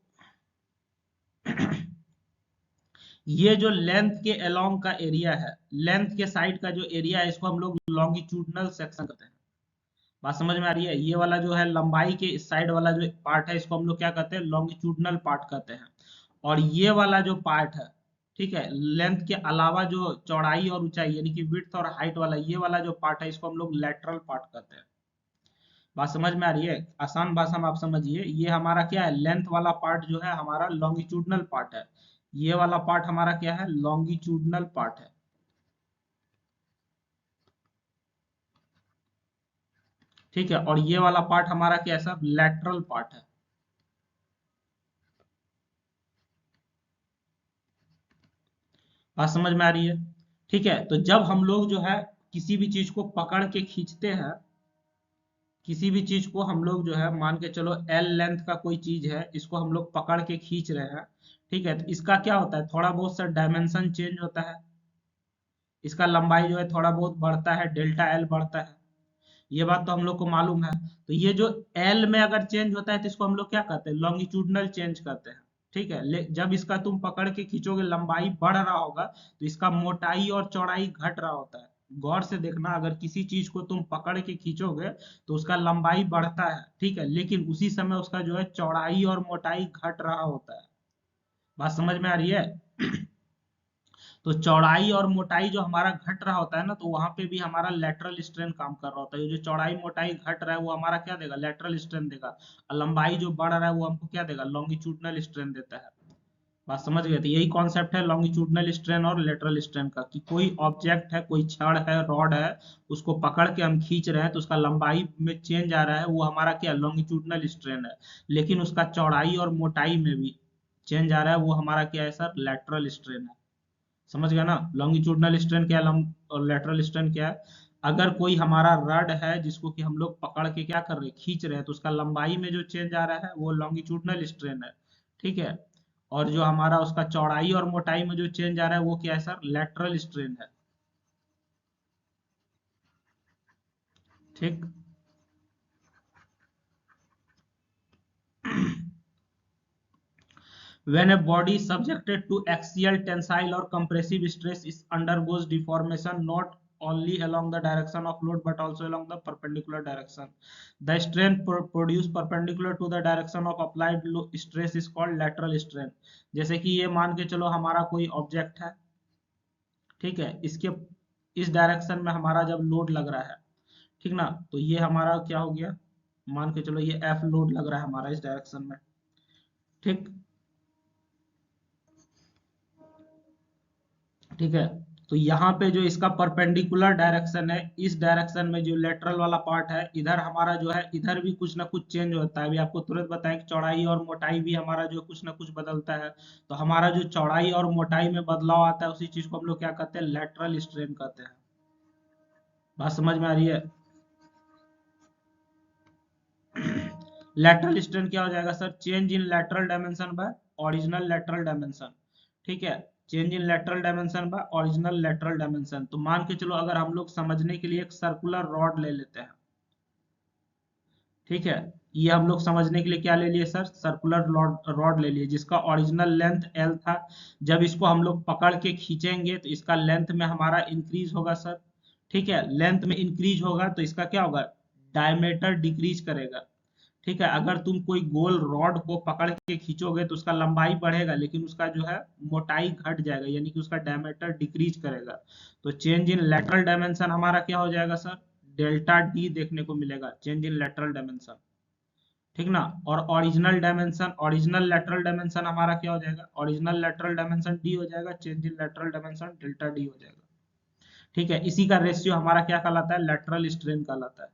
ये जो लेंथ के अलोंग का एरिया है, लेंथ के साइड का जो एरिया है, इसको हम लोग लॉन्गिट्यूडनल सेक्शन कहते हैं। बात समझ में आ रही है? ये वाला जो है लंबाई के इस साइड वाला जो पार्ट है इसको हम लोग क्या कहते हैं, लॉन्गिट्यूडनल पार्ट कहते हैं। और ये वाला जो पार्ट है, ठीक है, लेंथ के अलावा जो चौड़ाई और ऊंचाई यानी कि विड्थ और हाइट वाला ये वाला जो पार्ट है इसको हम लोग लेटरल पार्ट कहते हैं। बात समझ में आ रही है? आसान भाषा में आप समझिए, ये हमारा क्या है, लेंथ वाला पार्ट जो है हमारा लॉन्गिट्यूडनल पार्ट है, ये वाला पार्ट हमारा क्या है, लॉन्गिट्यूडनल पार्ट है। ठीक है, और ये वाला पार्ट हमारा क्या है सब, लेटरल पार्ट है। बात समझ में आ रही है? ठीक है, तो जब हम लोग जो है किसी भी चीज को पकड़ के खींचते हैं, किसी भी चीज को हम लोग जो है मान के चलो एल लेंथ का कोई चीज है, इसको हम लोग पकड़ के खींच रहे हैं, ठीक है, तो इसका क्या होता है, थोड़ा बहुत सा डायमेंशन चेंज होता है, इसका लंबाई जो है थोड़ा बहुत बढ़ता है, डेल्टा एल बढ़ता है, ये बात तो हम लोग को मालूम है। तो ये जो एल में अगर चेंज होता है तो इसको हम लोग क्या कहते हैं, लॉन्गिट्यूडनल चेंज कहते हैं। ठीक है, जब इसका तुम पकड़ के खींचोगे लंबाई बढ़ रहा होगा तो इसका मोटाई और चौड़ाई घट रहा होता है। गौर से देखना, अगर किसी चीज को तुम पकड़ के खींचोगे तो उसका लंबाई बढ़ता है, ठीक है, लेकिन उसी समय उसका जो है चौड़ाई और मोटाई घट रहा होता है। बात समझ में आ रही है? तो चौड़ाई और मोटाई जो हमारा घट रहा होता है ना, तो वहां पे भी हमारा लेटरल स्ट्रेन काम कर रहा होता है। ये जो चौड़ाई मोटाई घट रहा है वो हमारा क्या देगा, लेटरल स्ट्रेन देगा, और लंबाई जो बढ़ रहा है वो हमको क्या देगा, लॉन्गिट्यूडनल स्ट्रेन देता है। बात समझ गए? तो यही कॉन्सेप्ट है लॉन्गिट्यूडनल स्ट्रेन और लेटरल स्ट्रेन का, कि कोई ऑब्जेक्ट है, कोई छड़ है, रॉड है, उसको पकड़ के हम खींच रहे हैं तो उसका लंबाई में चेंज आ रहा है, वो हमारा क्या लॉन्गिट्यूडनल स्ट्रेन है। लेकिन उसका चौड़ाई और मोटाई में भी चेंज आ रहा है, वो हमारा क्या है सर, लेटरल स्ट्रेन है। समझ गया ना? लॉन्गिट्यूडनल स्ट्रेन क्या है और लेटरल स्ट्रेन क्या है? अगर कोई हमारा रड है जिसको कि हम लोग पकड़ के क्या कर रहे हैं, खींच रहे हैं, तो उसका लंबाई में जो चेंज आ रहा है वो लॉन्गिट्यूडनल स्ट्रेन है। ठीक है। और जो हमारा उसका चौड़ाई और मोटाई में जो चेंज आ रहा है वो क्या है सर, लेटरल स्ट्रेन है। ठीक। When a body is subjected to axial tensile or compressive stress, it undergoes deformation not only along the direction of load but also along the perpendicular direction. The strain produced perpendicular to the direction of applied stress is called lateral strain. जैसे कि ये मान के चलो हमारा कोई object है, ठीक है, इसके इस डायरेक्शन में हमारा जब लोड लग रहा है, ठीक ना, तो ये हमारा क्या हो गया, मान के चलो ये एफ लोड लग रहा है हमारा इस डायरेक्शन में। ठीक। ठीक है। तो यहाँ पे जो इसका परपेंडिकुलर डायरेक्शन है, इस डायरेक्शन में जो लेटरल वाला पार्ट है, इधर हमारा जो है, इधर भी कुछ ना कुछ चेंज होता है। अभी आपको तुरंत बताएं कि चौड़ाई और मोटाई भी हमारा जो कुछ ना कुछ बदलता है। तो हमारा जो चौड़ाई और मोटाई में बदलाव आता है, उसी चीज को हम लोग क्या कहते हैं, लेटरल स्ट्रेन कहते हैं। बात समझ में आ रही है? लेटरल स्ट्रेन क्या हो जाएगा sir, change in lateral dimension by original lateral dimension. ठीक है। Change in lateral dimension by original lateral dimension. तो मान के चलो अगर हम लोग समझने के लिए एक सर्कुलर रॉड ले लेते हैं, ठीक है, ये हम लोग समझने के लिए क्या ले लिए सर, सर्कुलर रॉड ले लिए, जिसका ओरिजिनल लेंथ एल था। जब इसको हम लोग पकड़ के खींचेंगे तो इसका लेंथ में हमारा इंक्रीज होगा सर। ठीक है, लेंथ में इंक्रीज होगा तो इसका क्या होगा, डायमीटर डिक्रीज करेगा। ठीक है। अगर तुम कोई गोल रॉड को पकड़ के खींचोगे तो उसका लंबाई बढ़ेगा, लेकिन उसका जो है मोटाई घट जाएगा, यानी कि उसका डायमीटर डिक्रीज करेगा। तो चेंज इन लेटरल डायमेंशन हमारा क्या हो जाएगा सर, डेल्टा डी देखने को मिलेगा, चेंज इन लेटरल डायमेंशन। ठीक ना? और ओरिजिनल लेटरल डायमेंशन हमारा क्या हो जाएगा, ओरिजिनल लेटरल डायमेंशन डी हो जाएगा, change in lateral dimension delta D हो जाएगा। ठीक है। इसी का रेशियो हमारा क्या कहलाता है, लेटरल स्ट्रेन कहलाता है।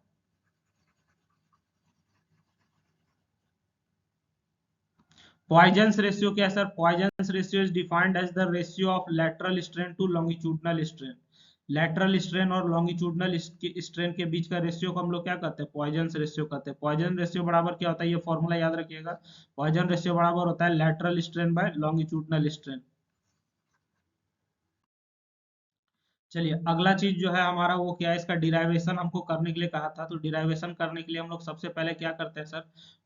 पॉइजन्स रेशियो क्या है sir, Poisson's ratio is defined as the ratio of lateral strain to longitudinal strain. Lateral strain और लॉन्गिट्यूडनल स्ट्रेन के बीच का रेशियो को हम लोग क्या कहते हैं, पॉइजन्स रेशियो कहते हैं। पॉइजन रेशियो बराबर क्या होता है, ये फॉर्मूला याद रखिएगा। पॉइजन रेशियो बराबर होता है lateral strain by longitudinal strain. चलिए अगला चीज जो है हमारा वो क्या है, इसका डिराइवेशन हमको करने के लिए कहा था। तो डिराइवेशन करने के लिए हम लोग सबसे पहले क्या करते हैं सर,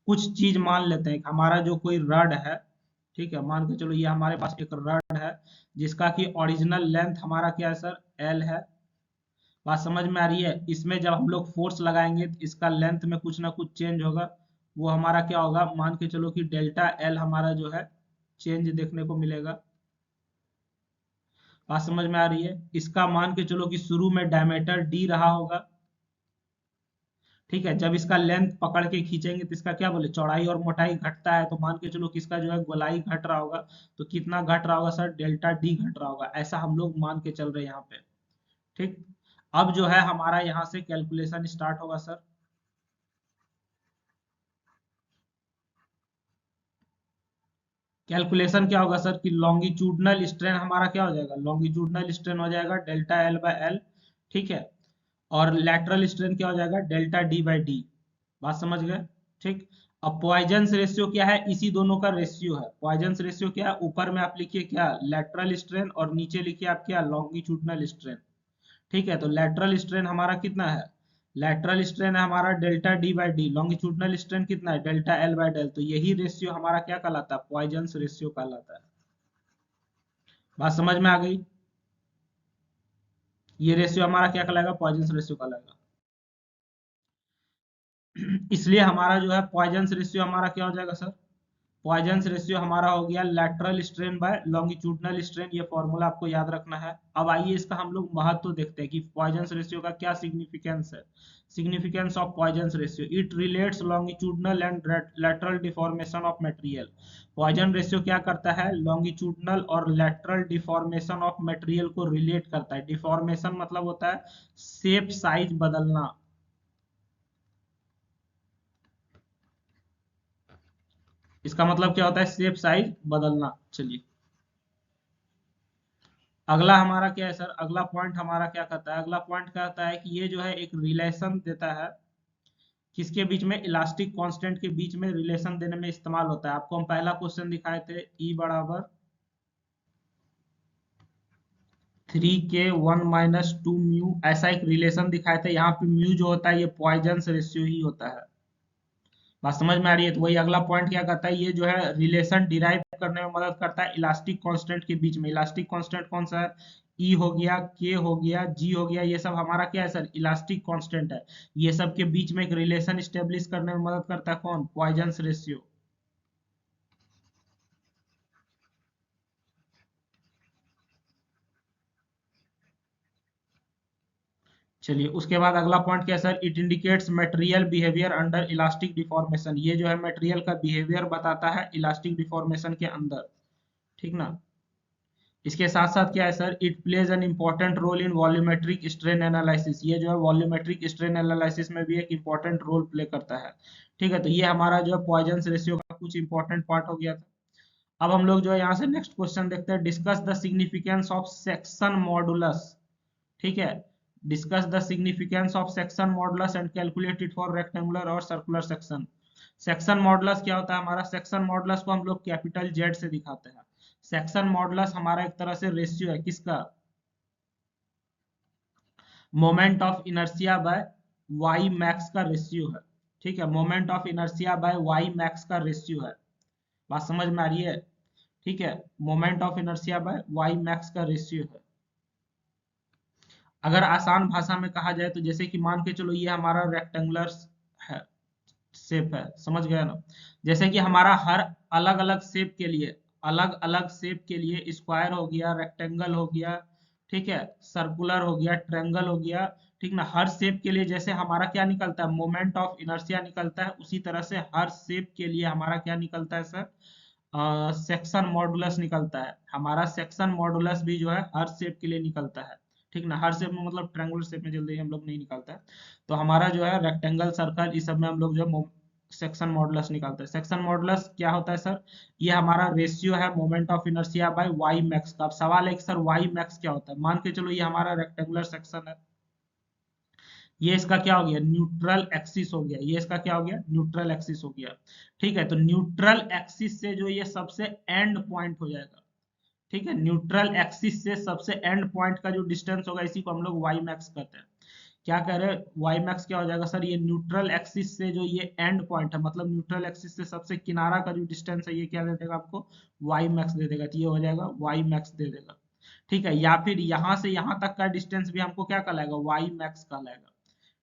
कुछ चीज मान लेते हैं कि हमारा जो कोई रड है, ठीक है, मान के चलो ये हमारे पास एक रड है, जिसका कि ओरिजिनल लेंथ हमारा क्या है सर, एल है। बात समझ में आ रही है? इसमें जब हम लोग फोर्स लगाएंगे तो इसका लेंथ में कुछ ना कुछ चेंज होगा, वो हमारा क्या होगा, मान के चलो कि डेल्टा एल हमारा जो है चेंज देखने को मिलेगा। बात समझ में आ रही है? इसका मान के चलो कि शुरू में डायमीटर डी रहा होगा। ठीक है। जब इसका लेंथ पकड़ के खींचेंगे तो इसका क्या बोले, चौड़ाई और मोटाई घटता है, तो मान के चलो कि इसका जो है गोलाई घट रहा होगा। तो कितना घट रहा होगा सर, डेल्टा डी घट रहा होगा, ऐसा हम लोग मान के चल रहे हैं यहाँ पे। ठीक। अब जो है हमारा यहाँ से कैलकुलेशन स्टार्ट होगा सर। कैलकुलेशन क्या होगा सर, कि लॉन्गिट्यूडनल स्ट्रेन हमारा क्या हो जाएगा, लॉन्गिट्यूडनल स्ट्रेन हो जाएगा डेल्टा एल बाय एल। ठीक है। और लेटरल स्ट्रेन क्या हो जाएगा, डेल्टा डी बाई डी। बात समझ गए? ठीक। अब पॉइजन्स रेशियो क्या है, इसी दोनों का रेशियो है। पॉइजन्स रेशियो क्या है, ऊपर में आप लिखिए क्या, लेटरल स्ट्रेन, और नीचे लिखिए आप क्या, लॉन्गिट्यूडनल स्ट्रेन। ठीक है। तो लेटरल स्ट्रेन हमारा कितना है, लेटरल स्ट्रेन है हमारा delta D by D, longitudinal strain कितना है, डेल्टा एल बाई डेल। तो यही रेशियो हमारा क्या कहलाता है, पॉइजन्स रेशियो कहलाता है। बात समझ में आ गई? ये रेशियो हमारा क्या कहलाएगा, पॉइजन्स रेशियो कहलाएगा। इसलिए हमारा जो है पॉइजन्स रेशियो हमारा क्या हो जाएगा सर, पॉइजन्स रेशियो हमारा हो गया lateral strain by longitudinal strain, ये फॉर्मूला आपको याद रखना है। अब आइए इसका हम लोग महत्व देखते हैं कि पॉइजन्स रेशियो का क्या सिग्निफिकेंस है। Significance of Poisson's ratio, it relates longitudinal and lateral deformation of material. Poisson ratio क्या करता है, लॉन्गिट्यूडनल और लैटरल डिफॉर्मेशन ऑफ मटेरियल को रिलेट करता है। डिफॉर्मेशन मतलब होता है शेप साइज बदलना। इसका मतलब क्या होता है, शेप साइज बदलना। चलिए अगला हमारा क्या है सर, अगला पॉइंट हमारा क्या कहता है, अगला पॉइंट कहता है कि ये जो है एक रिलेशन देता है किसके बीच में, इलास्टिक कांस्टेंट के बीच में रिलेशन देने में इस्तेमाल होता है। आपको हम पहला क्वेश्चन दिखाए थे, ई बराबर 3k1 - 2 म्यू, ऐसा एक रिलेशन दिखाए थे। यहाँ पे म्यू जो होता है ये पॉइजन्स रेशियो ही होता है। बात समझ में आ रही है। तो वही अगला पॉइंट क्या कहता है, ये जो है रिलेशन डिराइव करने में मदद करता है इलास्टिक कांस्टेंट के बीच में। इलास्टिक कांस्टेंट कौन सा है, ई हो गया, के हो गया, जी हो गया, ये सब हमारा क्या है सर, इलास्टिक कांस्टेंट है। ये सब के बीच में एक रिलेशन स्टेब्लिश करने में मदद करता है कौन, पॉइजन्स रेशियो। चलिए उसके बाद अगला पॉइंट क्या है sir, it indicates material behaviour under elastic deformation. ये जो है मटेरियल का बिहेवियर बताता है इलास्टिक डिफॉर्मेशन के अंदर, ठीक ना। इसके साथ साथ क्या है sir, it plays an important role in volumetric strain analysis. ये जो है वॉल्यूमेट्रिक स्ट्रेन एनालिसिस में भी एक इंपॉर्टेंट रोल प्ले करता है। ठीक है, तो ये हमारा जो है पॉइजन्स रेशियो का कुछ इंपॉर्टेंट पार्ट हो गया था। अब हम लोग जो है यहाँ से नेक्स्ट क्वेश्चन देखते हैं, discuss the significance of section modulus. ठीक है, discuss the significance of section modulus and calculate it for rectangular और सर्कुलर सेक्शन। सेक्शन मॉडुलस क्या होता है, हमारा सेक्शन मॉडुलस को हम लोग कैपिटल जेड से दिखाते हैं। सेक्शन मॉडुलस हमारा एक तरह से रेशियो है किसका, moment of inertia by y max का रेशियो है। ठीक है, moment of inertia by y max का रेशियो है। बात समझ में आ रही है। ठीक है, moment of inertia by y max का रेशियो है। अगर आसान भाषा में कहा जाए तो जैसे कि मान के चलो ये हमारा रेक्टेंगुलर है, शेप है, समझ गया ना। जैसे कि हमारा हर अलग अलग शेप के लिए, अलग अलग शेप के लिए स्क्वायर हो गया, रेक्टेंगल हो गया, ठीक है, सर्कुलर हो गया, ट्रायंगल हो गया, ठीक ना। हर शेप के लिए जैसे हमारा क्या निकलता है, मोमेंट ऑफ इनर्शिया निकलता है, उसी तरह से हर शेप के लिए हमारा क्या निकलता है सर, सेक्शन मॉडुलस निकलता है। हमारा सेक्शन मॉडुलस भी जो है हर शेप के लिए निकलता है। ठीक ना, हर शेप में मतलब ट्रायंगुलर शेप में जल्दी हम लोग नहीं निकालता है। तो हमारा जो है रेक्टेंगल, सर्कल, इस सब में हम लोग जो है सेक्शन मॉडुलस निकालते हैं। सेक्शन मॉडुलस क्या होता है सर, ये हमारा रेशियो है moment of inertia by y max का। अब सवाल है कि सर वाई मैक्स क्या होता है। मान के चलो ये हमारा रेक्टेंगुलर सेक्शन है, ये इसका क्या हो गया, न्यूट्रल एक्सिस हो गया। ये इसका क्या हो गया, न्यूट्रल एक्सिस हो गया। ठीक है, तो न्यूट्रल एक्सिस से जो ये सबसे एंड पॉइंट हो जाएगा। ठीक है, न्यूट्रल एक्सिस से सबसे एंड पॉइंट का जो डिस्टेंस होगा इसी को हम लोग वाई मैक्स कहते हैं। क्या कह रहे हैं, वाई मैक्स क्या हो जाएगा सर, ये न्यूट्रल एक्सिस से जो ये एंड पॉइंट है, मतलब न्यूट्रल एक्सिस से सबसे किनारा का जो डिस्टेंस है, ये क्या दे देगा आपको, वाई मैक्स दे देगा। तो ये हो जाएगा वाई मैक्स दे देगा। ठीक है, या फिर यहाँ से यहाँ तक का डिस्टेंस भी हमको क्या कहलाएगा, वाई मैक्स कहलाएगा।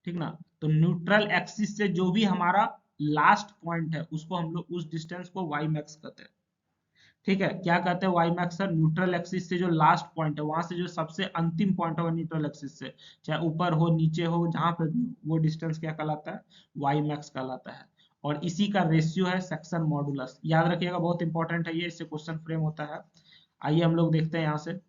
ठीक ना। तो न्यूट्रल एक्सिस से जो भी हमारा लास्ट पॉइंट है उसको हम लोग, उस डिस्टेंस को वाई मैक्स कहते हैं। ठीक है, क्या कहते हैं y max sir, neutral axis से जो लास्ट पॉइंट है, वहां से जो सबसे अंतिम पॉइंट होगा न्यूट्रल एक्सिस से, चाहे ऊपर हो नीचे हो जहां पर भी, वो डिस्टेंस क्या कहलाता है, वाई मैक्स कहलाता है। और इसी का रेशियो है सेक्शन मॉडुलस। याद रखिएगा, बहुत इंपॉर्टेंट है ये, इससे क्वेश्चन फ्रेम होता है। आइए हम लोग देखते हैं यहाँ से।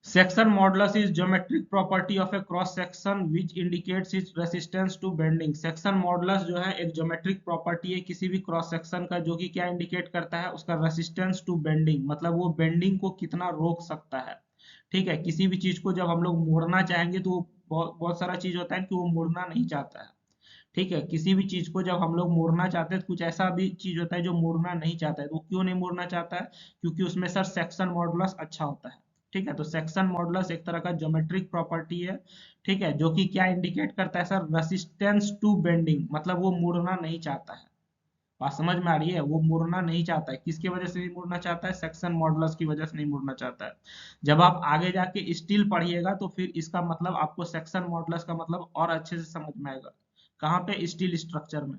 Section modulus is geometric property of a cross section which indicates its resistance to bending. Section modulus जो है एक geometric property है किसी भी cross section का, जो कि क्या indicate करता है, उसका resistance to bending, मतलब वो bending को कितना रोक सकता है। ठीक है, किसी भी चीज को जब हम लोग मोड़ना चाहेंगे तो बहुत बहुत सारा चीज होता है कि वो मोड़ना नहीं चाहता है। ठीक है, किसी भी चीज को जब हम लोग मोड़ना चाहते हैं तो कुछ ऐसा भी चीज होता है जो मोड़ना नहीं चाहता है। तो क्यों नहीं मोड़ना चाहता है, क्योंकि उसमें सर सेक्शन मॉडुलस अच्छा होता है। ठीक है, तो सेक्शन मॉडुलस एक तरह का ज्योमेट्रिक प्रॉपर्टी है। ठीक है, जो कि क्या इंडिकेट करता है सर, रेसिस्टेंस टू बेंडिंग, मतलब वो मुड़ना नहीं चाहता है। बात समझ में आ रही है? वो मुड़ना नहीं चाहता है। किसकी वजह से नहीं मुड़ना चाहता है? सेक्शन मॉडुलस की वजह से नहीं मुड़ना चाहता है। जब आप आगे जाके स्टील पढ़िएगा तो फिर इसका मतलब आपको सेक्शन मॉडुलस का मतलब और अच्छे से समझ में आएगा। कहाँ पे? स्टील स्ट्रक्चर में।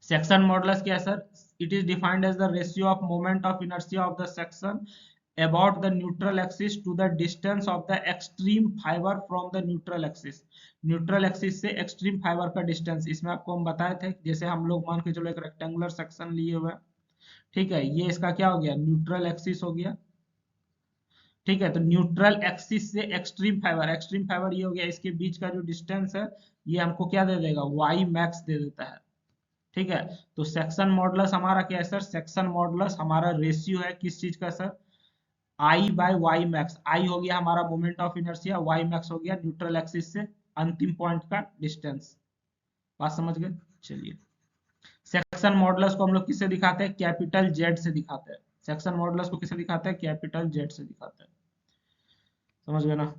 सेक्शन मॉडुलस क्या है sir? It is defined as the ratio of moment of inertia of the section about the neutral axis to the distance of the extreme fiber from the neutral axis। Neutral axis से extreme fibre का distance, इसमें आपको हम बताए थे, जैसे हम लोग मान के चलो एक रेक्टेंगुलर सेक्शन लिए हुए हैं, ठीक है, ये इसका क्या हो गया? न्यूट्रल एक्सिस हो गया। ठीक है, तो न्यूट्रल एक्सिस से एक्सट्रीम फाइबर, एक्सट्रीम फाइबर ये हो गया, इसके बीच का जो डिस्टेंस है ये हमको क्या दे देगा? वाई मैक्स दे देता है। ठीक है, तो सेक्शन मॉडुलस हमारा क्या है सर? सेक्शन मॉडुलस हमारा रेशियो है किस चीज का sir? I by y max. I हो गया हमारा moment of inertia, y max हो गया न्यूट्रल एक्सिस से अंतिम पॉइंट का डिस्टेंस। बात समझ गए? चलिए, सेक्शन मॉडुलस को हम लोग किससे दिखाते हैं? कैपिटल जेड से दिखाते हैं। सेक्शन मॉडुलस को किससे दिखाते हैं? कैपिटल जेड से दिखाते हैं। समझ गए ना?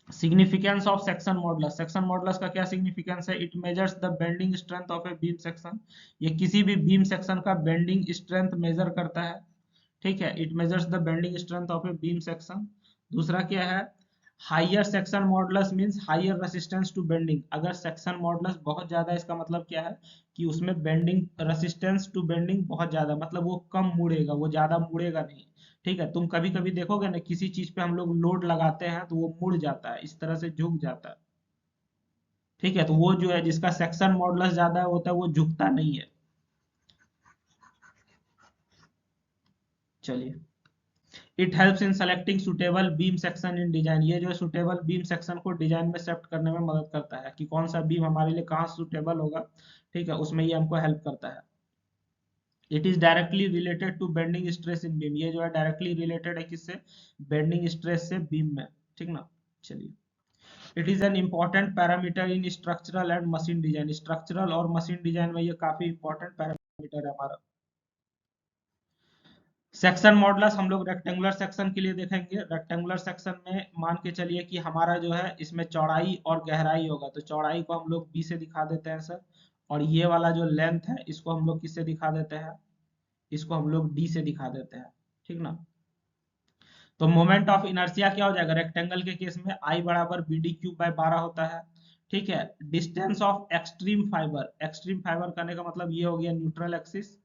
Significance of section modulus. Section modulus का क्या सिग्निफिकेंस है? It measures the bending strength of a beam section. ये किसी भी बीम सेक्शन का बेंडिंग स्ट्रेंथ मेजर करता है। ठीक है, it measures the bending strength of a beam section. दूसरा क्या है? Higher section modulus means higher resistance to bending. अगर सेक्शन मॉडुलस बहुत ज्यादा है, इसका मतलब क्या है कि उसमें बेंडिंग रेसिस्टेंस टू बेंडिंग बहुत ज्यादा, मतलब वो कम मुड़ेगा, वो ज्यादा मुड़ेगा नहीं। ठीक है, तुम कभी कभी देखोगे ना, किसी चीज पे हम लोग लोड लगाते हैं तो वो मुड़ जाता है, इस तरह से झुक जाता है। ठीक है, तो वो जो है जिसका सेक्शन मॉडुलस ज्यादा होता है वो झुकता नहीं है। चलिए, it helps in selecting suitable beam section in design. ये जो है सुटेबल बीम सेक्शन को डिजाइन में सेलेक्ट करने में मदद करता है कि कौन सा बीम हमारे लिए कहाँ सुटेबल होगा। ठीक है, उसमें ये हमको हेल्प करता है। It is directly related to bending stress in beam. ये जो है डायरेक्टली रिलेटेड है किससे? बेंडिंग स्ट्रेस से बीम में। ठीक ना? चलिए, it is an important parameter in structural and machine design. Structural और मशीन डिजाइन में ये काफी इंपॉर्टेंट पैरामीटर है हमारा। सेक्शन मॉडुलस हम लोग रेक्टेंगुलर सेक्शन के लिए देखेंगे। रेक्टेंगुलर सेक्शन में मान के चलिए कि हमारा जो है इसमें चौड़ाई और गहराई होगा, तो चौड़ाई को हम लोग बी से दिखा देते हैं सर, और ये वाला जो लेंथ है इसको हम लोग किससे दिखा देते हैं? इसको हम लोग डी से दिखा देते हैं। ठीक ना? तो मोमेंट ऑफ इनर्शिया क्या हो जाएगा? रेक्टेंगल के केस में आई बराबर बी डी क्यूब बाय 12 होता है। ठीक है, distance of extreme fibre, extreme fibre करने का मतलब ये हो गया न्यूट्रल एक्सिस,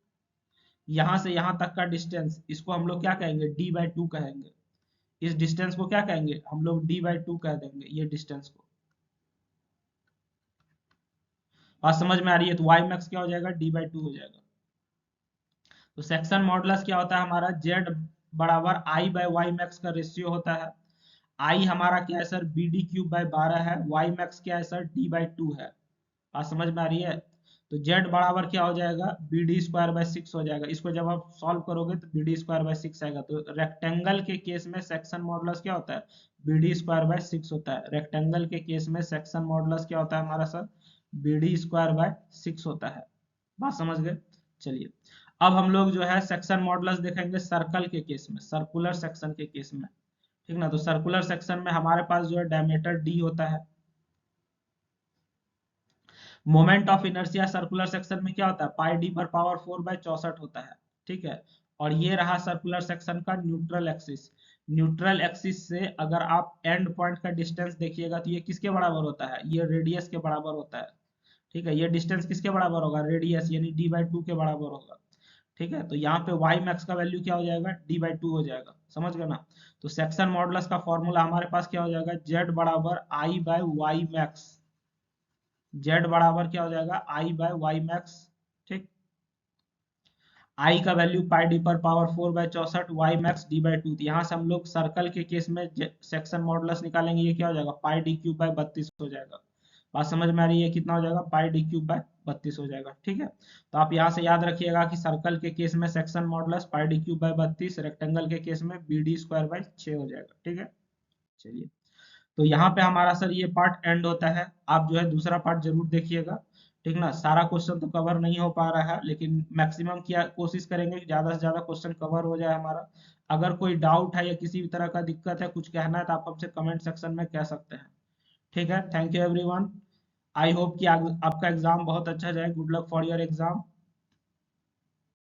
यहां से यहां तक का डिस्टेंस, इसको हम लोग क्या कहेंगे? डी बाई टू कहेंगे। इस डिस्टेंस को क्या कहेंगे? हम लोग डी बाई टू कह देंगे ये डिस्टेंस को। बात समझ में आ रही है? तो वाई मैक्स क्या हो जाएगा? डी बाई टू हो जाएगा। तो सेक्शन मॉडुलस क्या होता है हमारा? जेड बराबर आई बाय वाई मैक्स का रेशियो होता है। आई हमारा क्या है sir? B d cube by 12 है। वाई मैक्स क्या है सर? डी बाई टू है। बात समझ में आ रही है? तो z बराबर क्या हो जाएगा? बी डी स्क्वायर बाय 6 हो जाएगा। इसको जब आप सॉल्व करोगे तो बी डी स्क्वायर बाय 6 आएगा। तो रेक्टेंगल के केस में सेक्शन मॉडुलस क्या होता है? बी डी स्क्वायर बाय 6 होता है। रेक्टेंगल के केस में सेक्शन मॉडुलस क्या होता है हमारा sir? B d square by 6 होता है। बात समझ गए? चलिए, अब हम लोग जो है सेक्शन मॉडुलस देखेंगे सर्कल के केस में, सर्कुलर सेक्शन के केस में। ठीक ना? तो सर्कुलर सेक्शन में हमारे पास जो है डायमीटर डी होता है। Moment of inertia circular section में क्या होता है? पाई डी पर पावर 4 बाय 64 होता है। ठीक है, और ये रहा सर्कुलर सेक्शन का न्यूट्रल एक्सिस। न्यूट्रल एक्सिस से अगर आप एंड पॉइंट का डिस्टेंस देखिएगा तो ये किसके बराबर होता है? ये रेडियस के बराबर होता है। ठीक है, ये डिस्टेंस किसके बराबर होगा? रेडियस, यानी डी बाई टू के बराबर होगा। ठीक है, तो यहाँ पे वाई मैक्स का वैल्यू क्या हो जाएगा? डी बाई टू हो जाएगा। समझ गए ना? तो सेक्शन मॉडुलस का फॉर्मूला हमारे पास क्या हो जाएगा? जेड बराबर I by y max. Z बराबर क्या हो जाएगा? I by y max. ठीक, आई का वैल्यू पाई डी पर power 4 by 64, y max d by two. यहाँ से हम लोग सर्कल के केस में सेक्शन मॉडुलस निकालेंगे, ये क्या हो जाएगा? पाई डी क्यूब बाय 32 हो जाएगा। बात समझ में आ रही है? कितना हो जाएगा? पाई डी क्यूब बाय 32 हो जाएगा। ठीक है, तो आप यहाँ से याद रखिएगा कि सर्कल के केस में सेक्शन मॉडुलस पाई डी क्यूब बाय 32, रेक्टेंगल के केस में बी डी स्क्वायर बाय 6 हो जाएगा। ठीक है, चलिए, तो यहाँ पे हमारा सर ये पार्ट एंड होता है। आप जो है दूसरा पार्ट जरूर देखिएगा। ठीक ना? सारा क्वेश्चन तो कवर नहीं हो पा रहा है, लेकिन मैक्सिमम किया कोशिश करेंगे कि ज्यादा से ज्यादा क्वेश्चन कवर हो जाए हमारा। अगर कोई डाउट है या किसी भी तरह का दिक्कत है, कुछ कहना है, तो आप हमसे कमेंट सेक्शन में कह सकते हैं। ठीक है, thank you everyone. I hope कि आपका एग्जाम बहुत अच्छा जाए। Good luck for your exam.